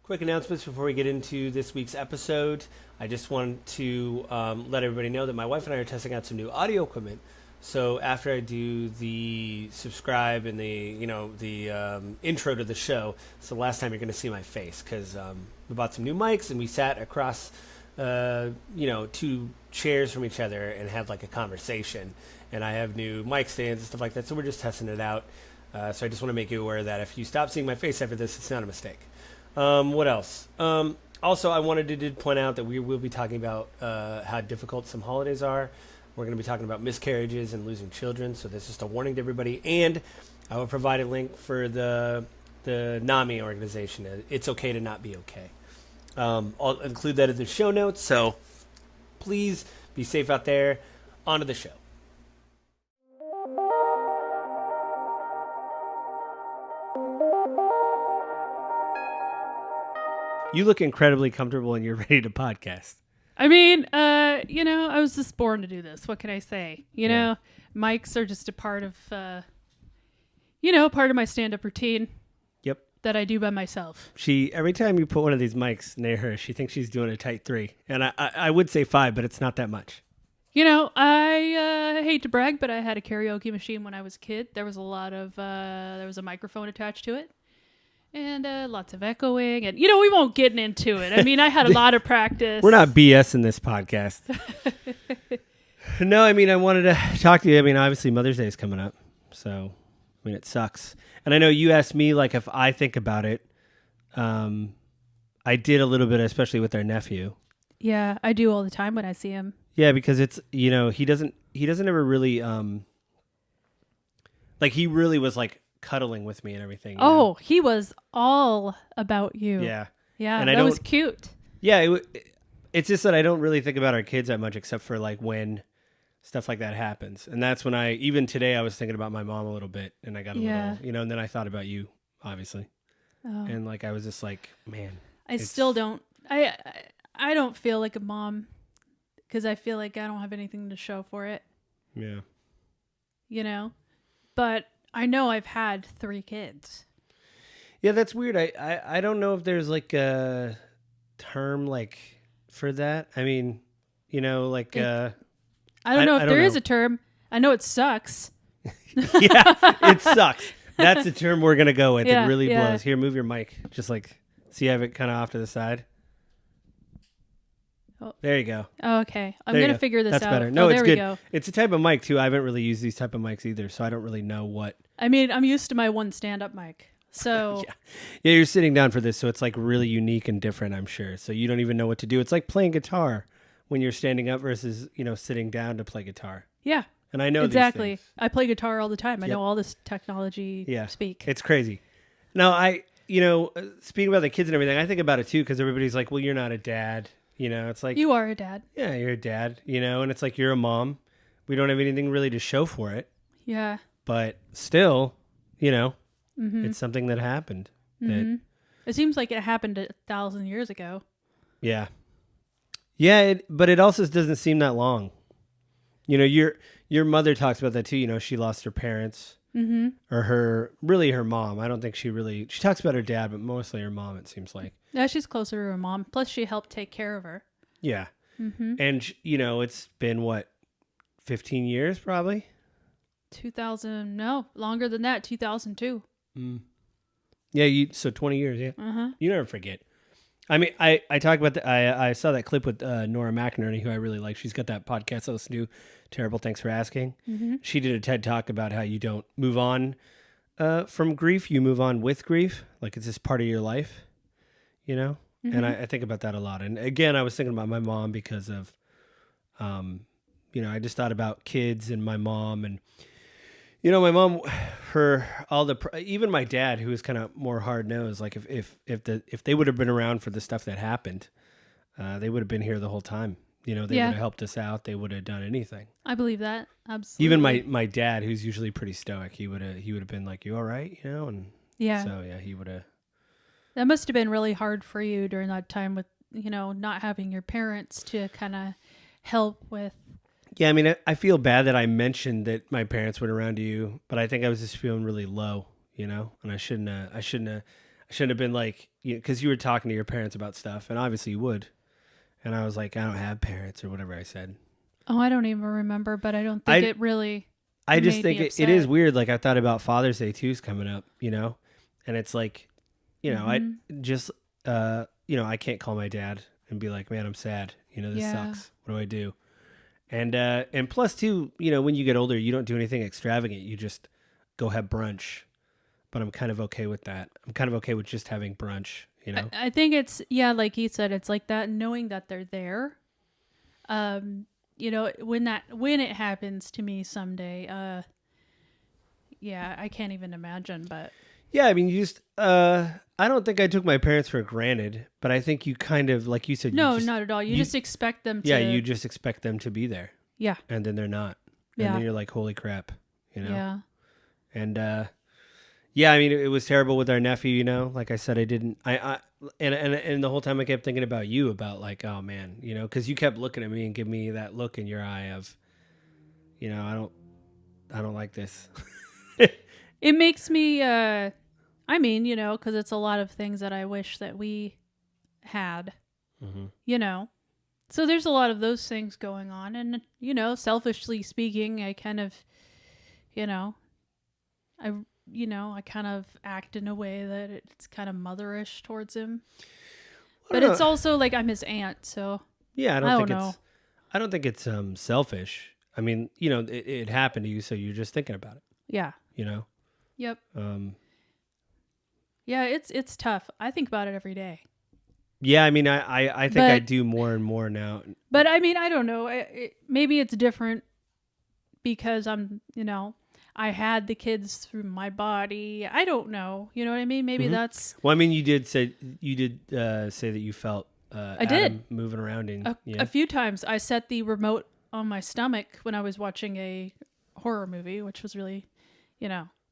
Quick announcements before we get into this week's episode. I just want to let everybody know that my wife and I are testing out some new audio equipment. So after I do the subscribe and the intro to the show, it's the last time you're going to see my face because we bought some new mics and we sat across two chairs from each other and had like a conversation. And I have new mic stands and stuff like that. So we're just testing it out. So I just want to make you aware that if you stop seeing my face after this, it's not a mistake. What else? Also, I wanted to point out that we will be talking about how difficult some holidays are. We're going to be talking about miscarriages and losing children. So this is just a warning to everybody. And I will provide a link for the NAMI organization. It's okay to not be okay. I'll include that in the show notes. So please be safe out there. On to the show. You look incredibly comfortable and you're ready to podcast. I mean, I was just born to do this. What can I say? You know, mics are just a part of, part of my stand-up routine. Yep. That I do by myself. Every time you put one of these mics near her, she thinks she's doing a tight 3. And I would say 5, but it's not that much. I hate to brag, but I had a karaoke machine when I was a kid. There was there was a microphone attached to it. And lots of echoing. And, we won't get into it. I mean, I had a lot of practice. We're not BS in this podcast. No, I mean, I wanted to talk to you. I mean, obviously Mother's Day is coming up. So, I mean, it sucks. And I know you asked me, like, if I think about it. I did a little bit, especially with our nephew. Yeah, I do all the time when I see him. Yeah, because it's, he doesn't ever really, he really was, like, cuddling with me and everything. Oh, he was all about you. Yeah. Yeah, and that was cute. Yeah, it's just that I don't really think about our kids that much except for like when stuff like that happens. And that's when even today I was thinking about my mom a little bit and I got a little, and then I thought about you, obviously. Oh. And like I was just like, man. I still don't, I don't feel like a mom because I feel like I don't have anything to show for it. Yeah. But I know I've had 3 kids. Yeah, that's weird. I don't know if there's like a term like for that. I mean, I don't know if there is a term. I know it sucks. Yeah, it sucks. That's the term we're going to go with. Yeah, it really blows. Here, move your mic. Just like, see, I have it kind of off to the side. Oh. There you go. Oh, okay. I'm going to figure this out. That's better. No, it's there good. We go. It's a type of mic, too. I haven't really used these type of mics either, so I don't really know what. I mean, I'm used to my one stand-up mic, so. Yeah, you're sitting down for this, so it's like really unique and different, I'm sure. So you don't even know what to do. It's like playing guitar when you're standing up versus, sitting down to play guitar. Yeah. And I know exactly. These things. I play guitar all the time. I know all this technology speak. It's crazy. Now, speaking about the kids and everything, I think about it, too, because everybody's like, well, you're not a dad. It's like... You are a dad. Yeah, you're a dad, and it's like you're a mom. We don't have anything really to show for it. Yeah. But still, it's something that happened. Mm-hmm. It seems like it happened 1,000 years ago. Yeah. Yeah, but it also doesn't seem that long. Your mother talks about that too. She lost her parents. Mm-hmm. Or her mom. I don't think she talks about her dad, but mostly her mom, it seems like. Yeah, she's closer to her mom. Plus, she helped take care of her. Yeah. Mm-hmm. And, it's been, 15 years probably? 2000, no, longer than that, 2002. Mm. Yeah, so 20 years, yeah. Uh-huh. You never forget. I mean, I talk about I saw that clip with Nora McInerney, who I really like. She's got that podcast I listen to, Terrible Thanks for Asking. Mm-hmm. She did a TED Talk about how you don't move on from grief. You move on with grief. Like it's just part of your life, Mm-hmm. And I think about that a lot. And again, I was thinking about my mom because of, I just thought about kids and my mom and, my mom, even my dad, who was kind of more hard nosed, like if they would have been around for the stuff that happened, they would have been here the whole time. They would have helped us out. They would have done anything. I believe that. Absolutely. Even my dad, who's usually pretty stoic, he would have been like, "You all right?" And so he would have. That must have been really hard for you during that time with not having your parents to kind of help with. Yeah, I mean, I feel bad that I mentioned that my parents weren't around you, but I think I was just feeling really low, and I shouldn't have. I shouldn't have been like, because you were talking to your parents about stuff, and obviously you would. And I was like, I don't have parents or whatever I said. Oh, I don't even remember, but I don't think it really. I just think it is weird. Like I thought about Father's Day too is coming up, and it's like, I just, I can't call my dad and be like, man, I'm sad. This sucks. What do I do? And plus too, when you get older, you don't do anything extravagant. You just go have brunch. But I'm kind of okay with that. I'm kind of okay with just having brunch, I think it's, like he said, it's like that, knowing that they're there. When it happens to me someday, I can't even imagine, but. Yeah, I mean, you just, I don't think I took my parents for granted, but I think you kind of, like you said. No, not at all. You just expect them to. Yeah, you just expect them to be there. Yeah. And then they're not. And then you're like, holy crap, Yeah. And, yeah, I mean, it was terrible with our nephew, like I said, I didn't, and the whole time I kept thinking about you, about like, oh man, because you kept looking at me and giving me that look in your eye of, I don't like this. It makes me, because it's a lot of things that I wish that we had, so there's a lot of those things going on. And, selfishly speaking, I kind of, I kind of act in a way that it's kind of motherish towards him. But it's also like I'm his aunt, so yeah, I don't think it's selfish. I mean, it happened to you, so you're just thinking about it. Yeah. Yep. Yeah, it's tough. I think about it every day. Yeah, I mean, I think I do more and more now. But I mean, I don't know. Maybe it's different because I'm, I had the kids through my body. I don't know. You know what I mean? Maybe that's. Well, I mean, you did say that you felt I Adam did moving around a few times. I set the remote on my stomach when I was watching a horror movie, which was really,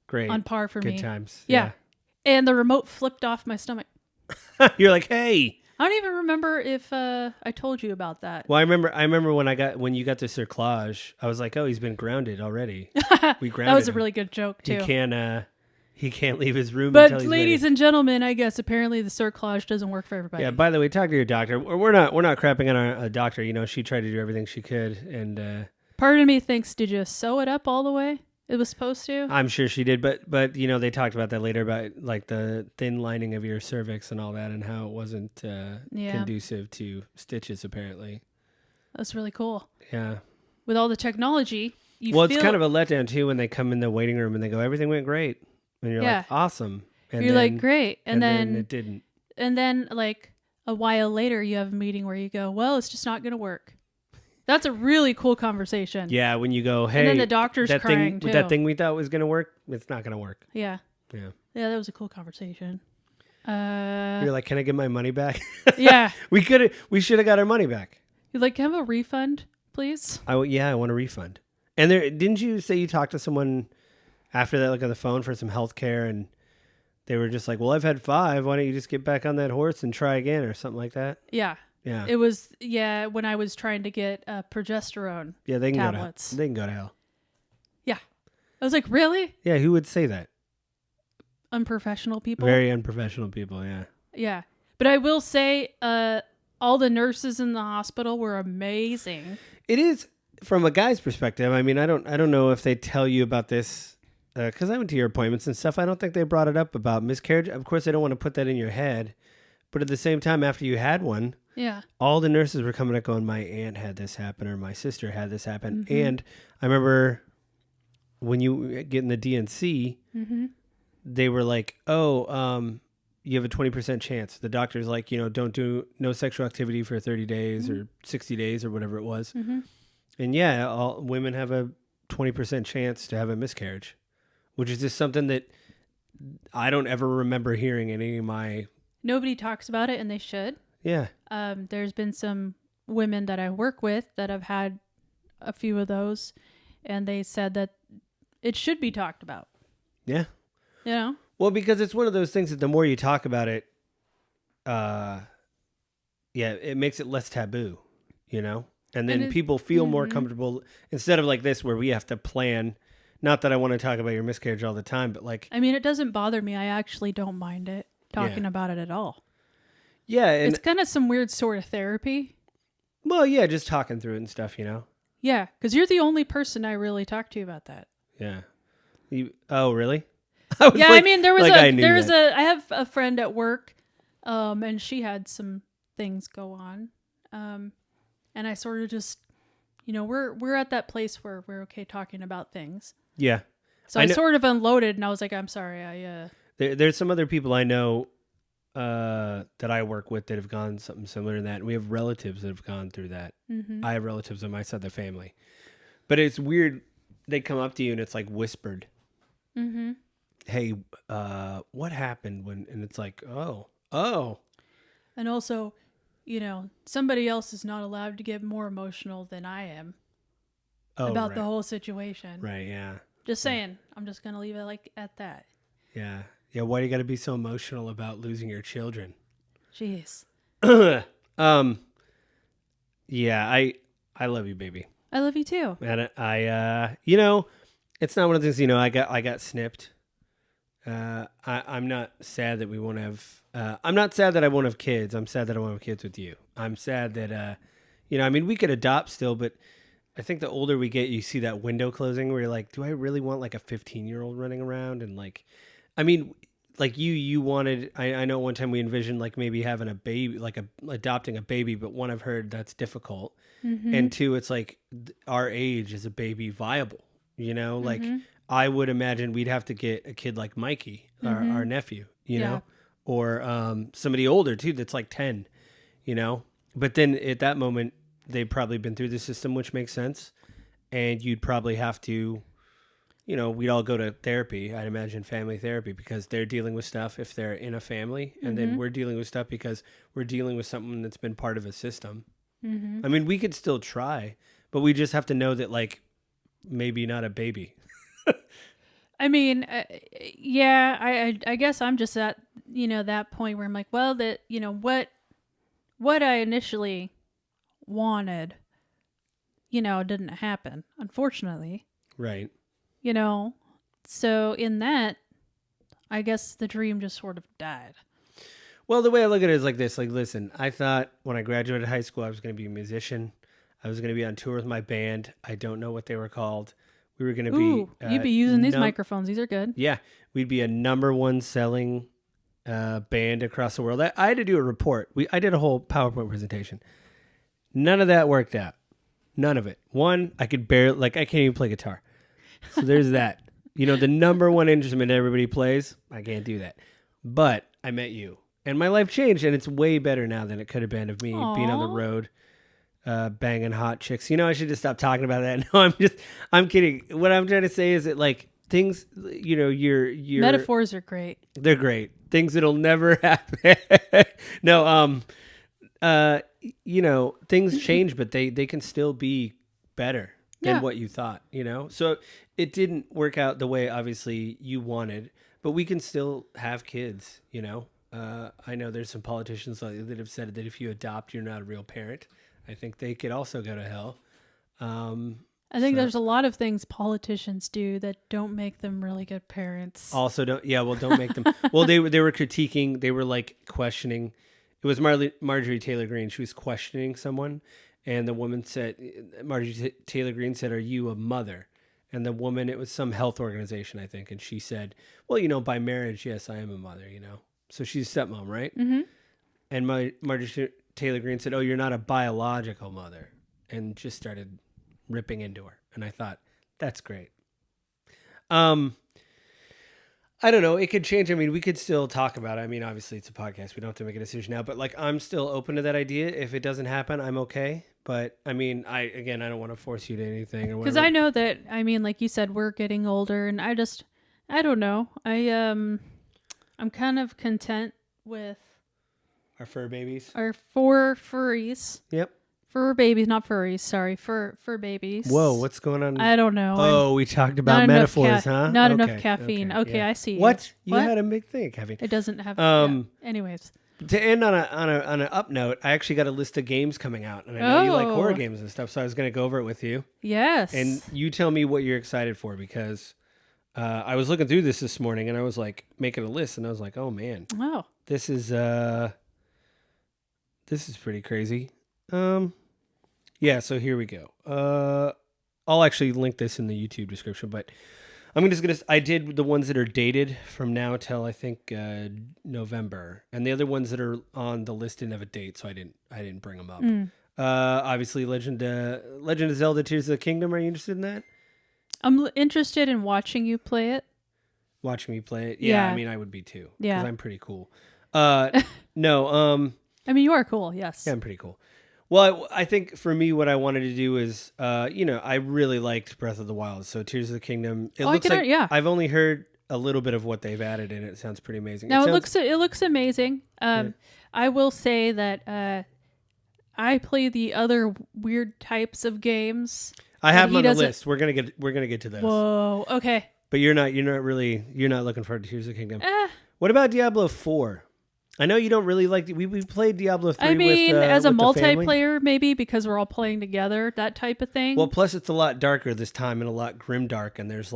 great, on par for me. Good times. Yeah. And the remote flipped off my stomach. You're like, hey. I don't even remember if I told you about that. Well, I remember when you got to cerclage, I was like, oh, he's been grounded already. We grounded That was a him. really good joke too. He can't leave his room. But until he's ladies ready. and gentlemen, I guess apparently the cerclage doesn't work for everybody. Yeah. By the way, talk to your doctor. We're not crapping on our doctor. She tried to do everything she could, and part of me thinks, did you sew it up all the way? It was supposed to. I'm sure she did, but they talked about that later, about like the thin lining of your cervix and all that, and how it wasn't conducive to stitches. Apparently, that's really cool. Yeah, with all the technology, it's kind of a letdown too when they come in the waiting room and they go, everything went great, and you're like, awesome, and you're like, great, and then it didn't, and then like a while later, you have a meeting where you go, well, it's just not going to work. That's a really cool conversation. Yeah, when you go, hey, and then the doctor's crying too. That thing we thought was going to work, it's not going to work. Yeah. Yeah. Yeah, that was a cool conversation. You're like, can I get my money back? Yeah. We should have got our money back. You're like, can I have a refund, please? I want a refund. And didn't you say you talked to someone after that, like on the phone for some health care, and they were just like, well, I've had 5. Why don't you just get back on that horse and try again or something like that? Yeah. Yeah. It was, when I was trying to get progesterone tablets. They can go to hell. Yeah. I was like, really? Yeah, who would say that? Unprofessional people. Very unprofessional people, yeah. Yeah. But I will say, all the nurses in the hospital were amazing. It is, from a guy's perspective. I mean, I don't know if they tell you about this, because I went to your appointments and stuff. I don't think they brought it up about miscarriage. Of course, I don't want to put that in your head. But at the same time, after you had one, all the nurses were coming up going, my aunt had this happen, or my sister had this happen. Mm-hmm. And I remember when you get in the DNC, they were like, oh, you have a 20% chance. The doctor's like, don't do no sexual activity for 30 days or 60 days or whatever it was. Mm-hmm. And all women have a 20% chance to have a miscarriage, which is just something that I don't ever remember hearing in any of my... Nobody talks about it, and they should. Yeah. There's been some women that I work with that have had a few of those, and they said that it should be talked about. Yeah. Well, because it's one of those things that the more you talk about it, it makes it less taboo, And then people feel more comfortable, instead of like this where we have to plan. Not that I want to talk about your miscarriage all the time, but like... I mean, it doesn't bother me. I actually don't mind it. talking about it at all. Yeah. And It's kind of some weird sort of therapy. well, yeah, just talking through it and stuff, you know? Yeah, because you're the only person I really talk to about that. Yeah. Oh, really? I was Yeah, like, I mean, there was like I knew there's that. I have a friend at work, and she had some things go on, and I sort of just, we're at that place where we're okay talking about things. Yeah. So I sort of unloaded, and I was like, I'm sorry, There's some other people I know that I work with that have gone something similar to that. And we have relatives that have gone through that. Mm-hmm. I have relatives on my side of the family. But it's weird. They come up to you and it's like whispered. Mm-hmm. Hey, what happened when? And it's like, oh. And also, somebody else is not allowed to get more emotional than I am about right. the whole situation. Right, yeah. Just saying. I'm just going to leave it like at that. Yeah. Yeah, why do you got to be so emotional about losing your children? Jeez. Yeah, I love you, baby. I love you too. And I it's not one of the things, I got snipped. I'm not sad that we won't have I'm not sad that I won't have kids. I'm sad that I won't have kids with you. I'm sad that we could adopt still, but I think the older we get, you see that window closing where you're like, do I really want like a 15-year-old running around? And like, I mean, like you wanted, I know one time we envisioned like maybe having a baby, like adopting a baby, but one, I've heard that's difficult. Mm-hmm. And two, it's like our age is a baby viable, like I would imagine we'd have to get a kid like Mikey, our nephew, know, or somebody older too, that's like 10, but then at that moment, they've probably been through the system, which makes sense. And you'd probably have to, we'd all go to therapy, I'd imagine family therapy, because they're dealing with stuff if they're in a family. And then we're dealing with stuff because we're dealing with something that's been part of a system. Mm-hmm. I mean, we could still try, but we just have to know that, like, maybe not a baby. I mean, I guess I'm just at, that point where I'm like, well, that, what I initially wanted, didn't happen, unfortunately. Right. So in that, I guess the dream just sort of died. Well, the way I look at it is like this. Like, listen, I thought when I graduated high school, I was going to be a musician. I was going to be on tour with my band. I don't know what they were called. We were going to be... you'd be using these microphones. These are good. Yeah. We'd be a #1 selling band across the world. I had to do a report. I did a whole PowerPoint presentation. None of that worked out. None of it. One, I could barely... Like, I can't even play guitar. So there's that. The #1 instrument everybody plays, I can't do that. But I met you. And my life changed, and it's way better now than it could have been of me being on the road, banging hot chicks. I should just stop talking about that. No, I'm kidding. What I'm trying to say is that, like, things, your metaphors are great. They're great. Things that'll never happen. No, things change, but they can still be better than what you thought, So it didn't work out the way, obviously, you wanted, but we can still have kids, I know there's some politicians that have said that if you adopt, you're not a real parent. I think they could also go to hell. I think there's a lot of things politicians do that don't make them really good parents. Also, don't make them. Well, they were critiquing. They were like questioning. It was Marjorie Taylor Greene. She was questioning someone, and the woman said, Marjorie Taylor Greene said, "Are you a mother?" And the woman, it was some health organization, I think, and she said, "Well, by marriage, yes, I am a mother. So she's a stepmom, right?" Mm-hmm. And Marjorie Taylor Greene said, "Oh, you're not a biological mother," and just started ripping into her. And I thought, that's great. I don't know. It could change. I mean, we could still talk about it. I mean, obviously it's a podcast. We don't have to make a decision now, but like, I'm still open to that idea. If it doesn't happen, I'm okay. But I mean, I don't want to force you to anything or whatever. Because I know that, I mean, like you said, we're getting older, and I don't know. I'm kind of content with our fur babies. Our 4 furries. Yep. Fur babies, not furries. Sorry, fur babies. Whoa, what's going on? I don't know. Oh, we talked about metaphors, huh? Not enough caffeine. Okay, yeah. I see. What? You had a big thing, caffeine. It doesn't have. Anyways. To end on an up note, I actually got a list of games coming out, and I know you like horror games and stuff, so I was going to go over it with you. Yes. And you tell me what you're excited for, because I was looking through this morning, and I was like making a list, and I was like, oh man, Oh. this is pretty crazy. Yeah, so here we go. I'll actually link this in the YouTube description, but I'm just gonna. I did the ones that are dated from now till I think November, and the other ones that are on the list didn't have a date, so I didn't bring them up. Obviously, Legend of Zelda: Tears of the Kingdom. Are you interested in that? I'm interested in watching you play it. Watching me play it? Yeah, Yeah. I mean, I would be too. Yeah. Because I'm pretty cool. No. I mean, you are cool, yes. Yeah, I'm pretty cool. Well, I think for me, what I wanted to do is, I really liked Breath of the Wild. So Tears of the Kingdom. It looks like I've only heard a little bit of what they've added in it. It sounds pretty amazing. No, it looks amazing. I will say that I play the other weird types of games. I have them on the list. We're gonna get to those. Whoa. Okay. But you're not looking forward to Tears of the Kingdom. What about Diablo 4? I know you don't really like. We played Diablo 3. I mean, as a with the family. multiplayer, maybe because we're all playing together, that type of thing. Well, plus it's a lot darker this time and a lot grimdark, and there's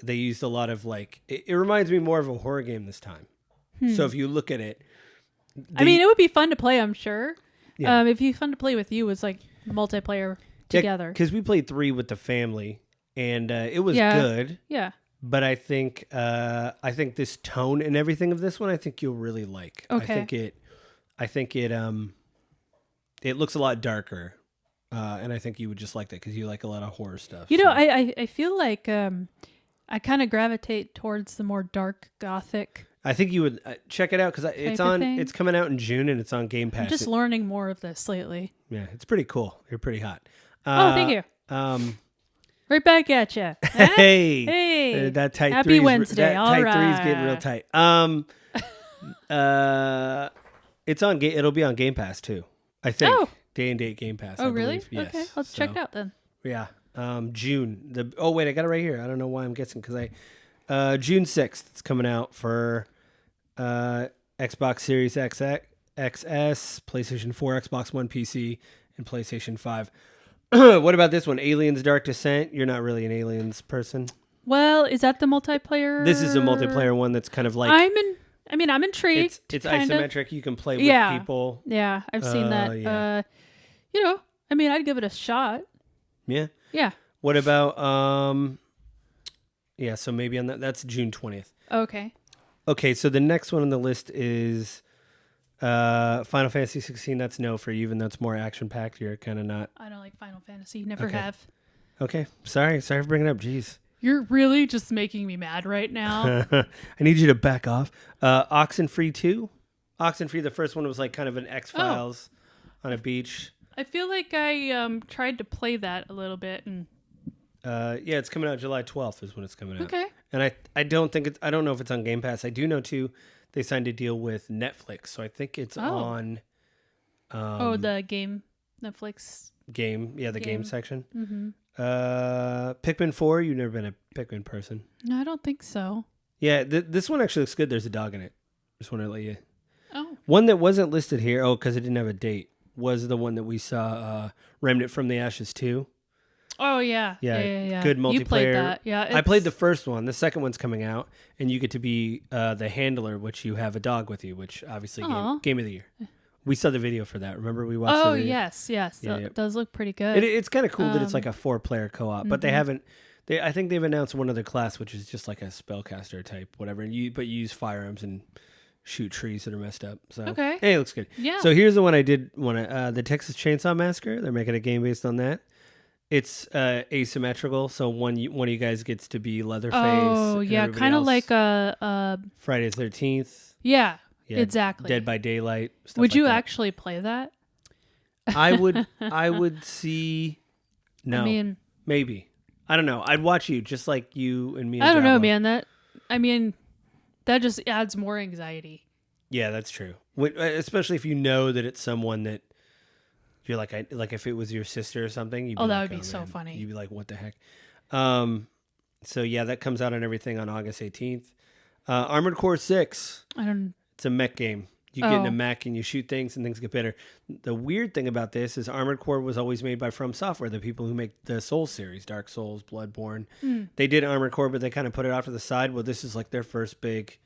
they used a lot of It reminds me more of a horror game this time. So if you look at it, I mean, it would be fun to play. I'm sure. Yeah. It'd be fun to play with you as multiplayer together. Because we played 3 with the family, and it was Yeah. good. Yeah. But I think this tone and everything of this one, I think you'll really like. Okay. I think it looks a lot darker, and I think you would just like that because you like a lot of horror stuff. You know, I feel like I kind of gravitate towards the more dark gothic. I think you would check it out because it's coming out in June and it's on Game Pass. I'm just learning more of this lately. Yeah, it's pretty cool. You're pretty hot. Thank you. Right back at you. Hey, that tight Happy three's, Wednesday. That All tight right. three's getting real tight. It's on. It'll be on Game Pass too. I think day and date Game Pass. Oh, I really? believe. Yes. Okay, let's check it out then. Yeah. June. Wait, I got it right here. I don't know why I'm guessing because June 6th. It's coming out for Xbox Series XS, PlayStation 4, Xbox One, PC, and PlayStation 5. What about this one? Aliens Dark Descent? You're not really an Aliens person. Well, is that the multiplayer? This is a multiplayer one that's kind of like... I'm intrigued. It's isometric. You can play with people. Yeah, I've seen that. Yeah. I'd give it a shot. Yeah? Yeah. What about... Yeah, so maybe on that's June 20th. Okay. Okay, so the next one on the list is Final Fantasy 16. That's no for you, even though it's more action-packed. You're kind of not... I don't like Final Fantasy. Never Okay. have. Okay, sorry for bringing it up. Jeez. You're really just making me mad right now. I need you to back off. Oxenfree 2. Oxenfree, the first one was like kind of an X-Files on a beach. I feel like I tried to play that a little bit and... Yeah, it's coming out July 12th is when it's coming out. Okay. And I don't know if it's on Game Pass. I do know too they signed a deal with Netflix, so I think it's on the game Netflix game. Yeah, the game section. Mm-hmm. Pikmin 4, you've never been a Pikmin person. No, I don't think so. Yeah, this one actually looks good. There's a dog in it. Just want to let you. Oh. One that wasn't listed here, because it didn't have a date, was the one that we saw, Remnant from the Ashes 2. Oh, yeah. Yeah. Good multiplayer. You played that. Yeah. I played the first one. The second one's coming out, and you get to be the handler, which you have a dog with you, which obviously game of the year. We saw the video for that. Remember we watched the video? Yes. Yeah, it does look pretty good. It's kind of cool that it's like a 4-player co-op, but they haven't... I think they've announced one other class, which is just like a spellcaster type, whatever, but you use firearms and shoot trees that are messed up. So Okay. Hey, it looks good. Yeah. So here's the one I did want to... the Texas Chainsaw Massacre. They're making a game based on that. It's asymmetrical, so one of you guys gets to be Leatherface. Oh, yeah, kind of like a Friday the 13th. Yeah, exactly. Dead by Daylight. Stuff Would you like that. actually play that? I would see. No, I mean, maybe. I don't know. I'd watch you just like you and me. And I don't know, Jabba. man. That just adds more anxiety. Yeah, that's true. Especially if you know that it's someone that. You're like if it was your sister or something. You'd be that like, would be so man. funny. You'd be like, what the heck? So yeah, that comes out on everything on August 18th. Armored Core 6. I don't. It's a mech game. You get in a mech and you shoot things and things get better. The weird thing about this is Armored Core was always made by From Software, the people who make the Souls series, Dark Souls, Bloodborne. They did Armored Core, but they kind of put it off to the side. Well, this is like their first big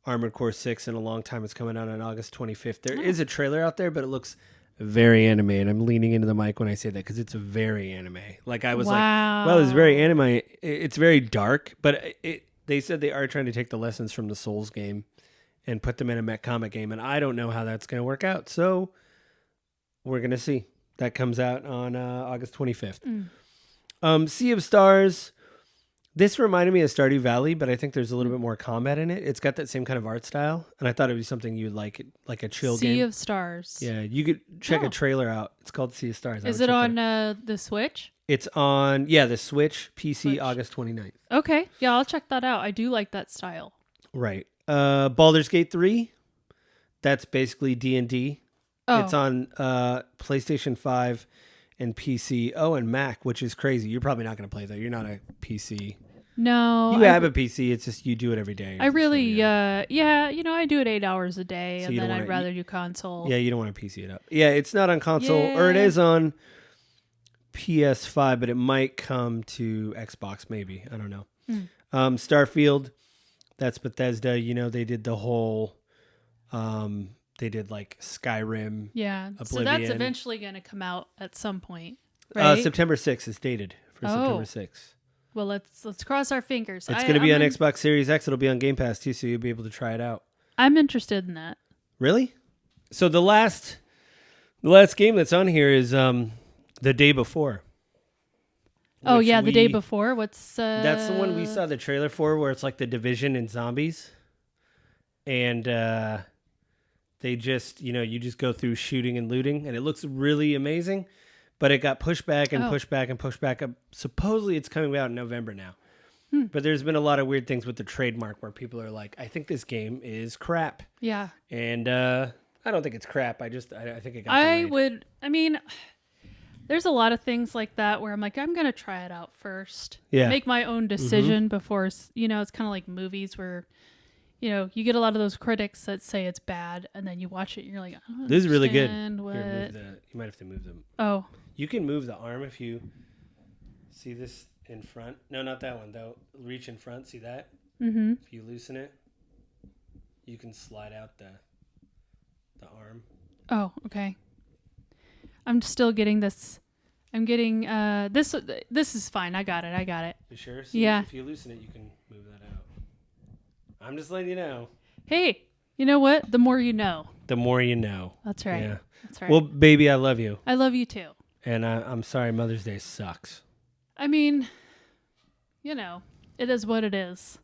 Armored Core 6 in a long time. It's coming out on August 25th. There is a trailer out there, but it looks very anime, and I'm leaning into the mic when I say that because it's very anime. Like I was like, well, it's very anime. It's very dark, but they said they are trying to take the lessons from the Souls game and put them in a mech comic game, and I don't know how that's going to work out. So we're going to see. That comes out on August 25th. Sea of Stars. This reminded me of Stardew Valley, but I think there's a little bit more combat in it. It's got that same kind of art style, and I thought it would be something you'd like a chill game. Sea of Stars. Yeah, you could check a trailer out. It's called Sea of Stars. Is it on the Switch? It's on, the Switch, PC, August 29th. Okay. Yeah, I'll check that out. I do like that style. Right. Baldur's Gate 3. That's basically D&D. Oh. It's on PlayStation 5 and PC. Oh, and Mac, which is crazy. You're probably not going to play, though. You're not a PC. No. You have a PC. It's just you do it every day. I really, I do it 8 hours a day, and then I'd rather do console. Yeah, you don't want to PC it up. Yeah, it's not on console, or it is on PS5, but it might come to Xbox, maybe. I don't know. Starfield, that's Bethesda. They did the whole, they did like Skyrim. Yeah, Oblivion. So that's eventually going to come out at some point, right? September 6th is dated for September 6th. Well, let's cross our fingers. It's going to be on Xbox Series X. It'll be on Game Pass too, so you'll be able to try it out. I'm interested in that. Really? So the last game that's on here is The Day Before. Oh yeah, The Day Before. What's That's the one we saw the trailer for, where it's like the Division and zombies, and they just you just go through shooting and looting, and it looks really amazing. But it got pushed back and pushed back and pushed back. Supposedly it's coming out in November now. But there's been a lot of weird things with the trademark where people are like, I think this game is crap. Yeah. And I don't think it's crap. I think it got delayed. There's a lot of things like that where I'm like, I'm going to try it out first. Yeah. Make my own decision before, it's kind of like movies where, you get a lot of those critics that say it's bad, and then you watch it and you're like, this is really good. Here, you might have to move them. Oh. You can move the arm if you see this in front. No, not that one, though. Reach in front. See that? Mm-hmm. If you loosen it, you can slide out the arm. Oh, okay. I'm still getting this. I'm getting this. This is fine. I got it. You sure? Yeah. If you loosen it, you can move that out. I'm just letting you know. Hey, you know what? The more you know. The more you know. That's right. Yeah. That's right. Well, baby, I love you. I love you too. And I'm sorry Mother's Day sucks. I mean, it is what it is.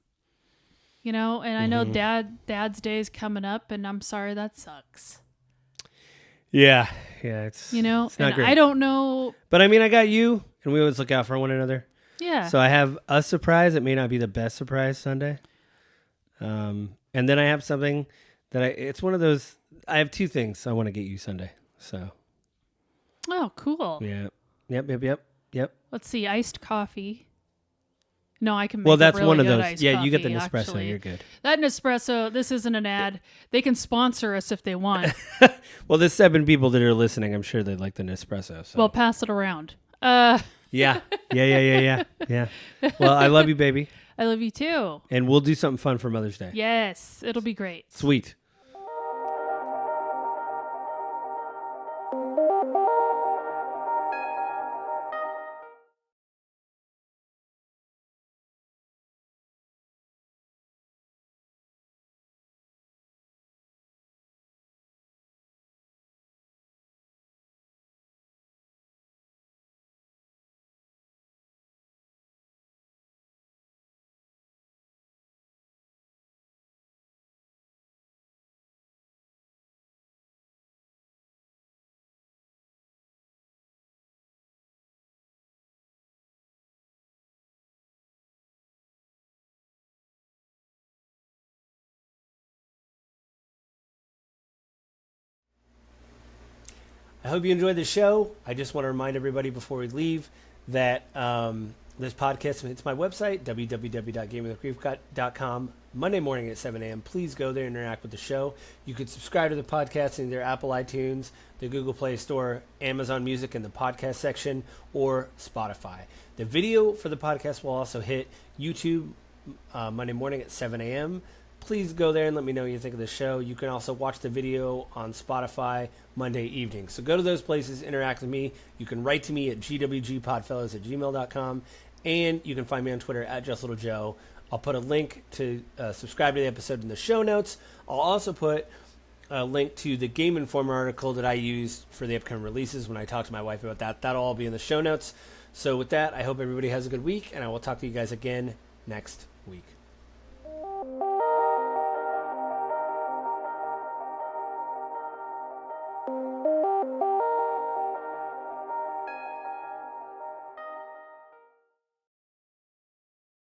And I know Dad's Day is coming up, and I'm sorry that sucks. Yeah, it's it's not great. I don't know. But I got you, and we always look out for one another. Yeah. So I have a surprise. It may not be the best surprise Sunday. And then I have something that it's one of those. I have two things I want to get you Sunday. So. Oh, cool. Yeah. Yep. Let's see. Iced coffee. No, I can make Well, that's really one of good those. iced Yeah, coffee, you get the Nespresso. actually. You're good. That Nespresso, this isn't an ad. They can sponsor us if they want. Well, there's 7 people that are listening. I'm sure they'd like the Nespresso. So. Well, pass it around. Yeah. Well, I love you, baby. I love you too. And we'll do something fun for Mother's Day. Yes, it'll be great. Sweet. I hope you enjoyed the show. I just want to remind everybody before we leave that This podcast hits my website, www.gamingwithgrief.com, Monday morning at 7 a.m. Please go there and interact with the show. You can subscribe to the podcast in either Apple iTunes, the Google Play Store, Amazon Music in the podcast section, or Spotify. The video for the podcast will also hit YouTube Monday morning at 7 a.m. Please go there and let me know what you think of the show. You can also watch the video on Spotify Monday evening. So go to those places, interact with me. You can write to me at gwgpodfellows@gmail.com. And you can find me on Twitter at JustLittleJoe. I'll put a link to subscribe to the episode in the show notes. I'll also put a link to the Game Informer article that I used for the upcoming releases when I talked to my wife about that. That'll all be in the show notes. So with that, I hope everybody has a good week, and I will talk to you guys again next week.